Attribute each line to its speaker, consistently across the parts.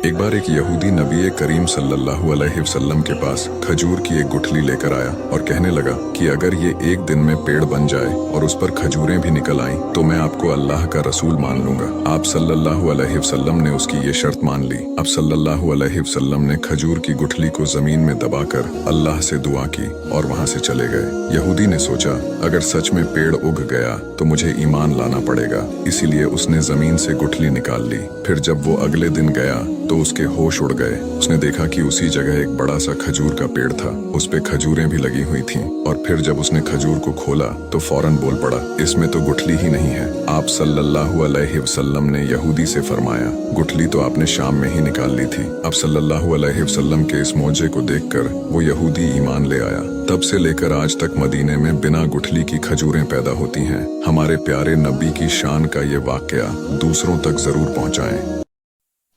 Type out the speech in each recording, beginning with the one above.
Speaker 1: एक बार एक यहूदी नबी करीम सल्लल्लाहु अलैहि वसल्लम के पास खजूर की एक गुठली लेकर आया और कहने लगा कि अगर ये एक दिन में पेड़ बन जाए और उस पर खजूरें भी निकल आईं तो मैं आपको अल्लाह का रसूल मान लूंगा। आप सल्लल्लाहु अलैहि वसल्लम ने उसकी ये शर्त मान ली। अब सल्लल्लाहु अलैहि वसल्लम ने खजूर की गुठली को जमीन में दबाकर अल्लाह से दुआ की और वहाँ से चले गए। यहूदी ने सोचा अगर सच में पेड़ उग गया तो मुझे ईमान लाना पड़ेगा, इसीलिए उसने जमीन से गुठली निकाल ली। फिर जब वो अगले दिन गया तो उसके होश उड़ गए। उसने देखा कि उसी जगह एक बड़ा सा खजूर का पेड़ था, उस पे खजूरें भी लगी हुई थीं। और फिर जब उसने खजूर को खोला तो फौरन बोल पड़ा, इसमें तो गुठली ही नहीं है। आप सल्लल्लाहु अलैहि वसल्लम ने यहूदी से फरमाया, गुठली तो आपने शाम में ही निकाल ली थी। अब सल्लल्लाहु अलैहि वसल्लम के इस मौजे को देखकर वो यहूदी ईमान ले आया। तब से लेकर आज तक मदीने में बिना गुठली की खजूरें पैदा होती हैं। हमारे प्यारे नबी की शान का ये वाकया दूसरों तक जरूर पहुंचाएं।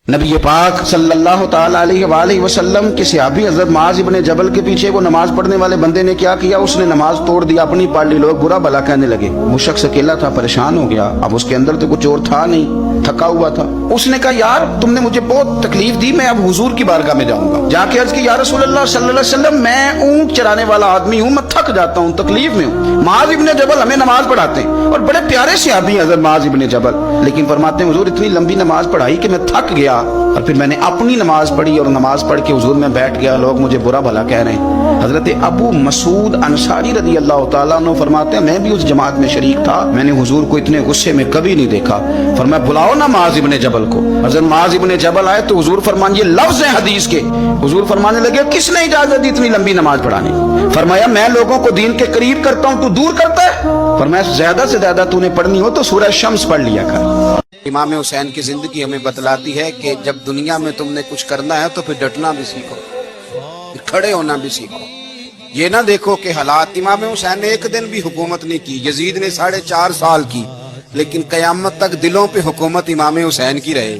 Speaker 2: नबी पाक सल्लल्लाहु ताला अलैहि वसल्लम के सहाबी हजरत मुआज इब्ने जबल के पीछे वो नमाज पढ़ने वाले बंदे ने क्या किया, उसने नमाज तोड़ दिया, अपनी पढ़ ली। लोग बुरा भला कहने लगे। वो शख्स अकेला था, परेशान हो गया। अब उसके अंदर तो कुछ और था नहीं, थका हुआ था। उसने कहा, यार तुमने मुझे बहुत तकलीफ दी, मैं अब हुजूर की बारगाह में जाऊंगा। जाके अर्ज की, या रसूलल्लाह सल्लल्लाहु अलैहि वसल्लम, मैं ऊंट चराने वाला आदमी हूँ, मैं थक जाता हूँ, तकलीफ में हूँ। मुआज इब्ने जबल हमें नमाज पढ़ाते हैं और बड़े प्यारे सहाबी हजरत मुआज इब्ने जबल, लेकिन फरमाते हैं हुजूर इतनी लंबी नमाज पढ़ाई कि मैं थक गया और फिर मैंने अपनी नमाज पढ़ी और नमाज पढ़ के हुजूर में बैठ गया, लोग मुझे बुरा भला कह रहे हैं। हजरत अबू मसूद अंसारी रज़ी अल्लाह ताला अन्हु फरमाते हैं, मैं भी उस जमात में शरीक था, मैंने हुजूर को इतने गुस्से में कभी नहीं देखा। फरमाया, बुलाओ ना मुआज इब्ने जबल को। हजरत मुआज इब्ने जबल आए तो हुजूर फरमान, ये लफ्ज है हदीस के। हुजूर फरमाने लगे, किसने इजाजत दी इतनी लंबी नमाज पढ़ाने? फरमाया, मैं लोगों को दीन के करीब करता हूँ, तू दूर करता है। फरमाया, ज्यादा से ज्यादा तूने पढ़नी हो तो सूरह शम्स पढ़ लिया कर। इमाम हुसैन की जिंदगी हमें बतलाती है कि जब दुनिया में तुमने कुछ करना है तो फिर डटना भी सीखो, फिर खड़े होना भी सीखो। ये ना देखो कि हालात। इमाम हुसैन ने एक दिन भी हुकूमत नहीं की, यजीद ने 4.5 साल की, लेकिन कयामत तक दिलों पे हुकूमत इमाम हुसैन की रहे।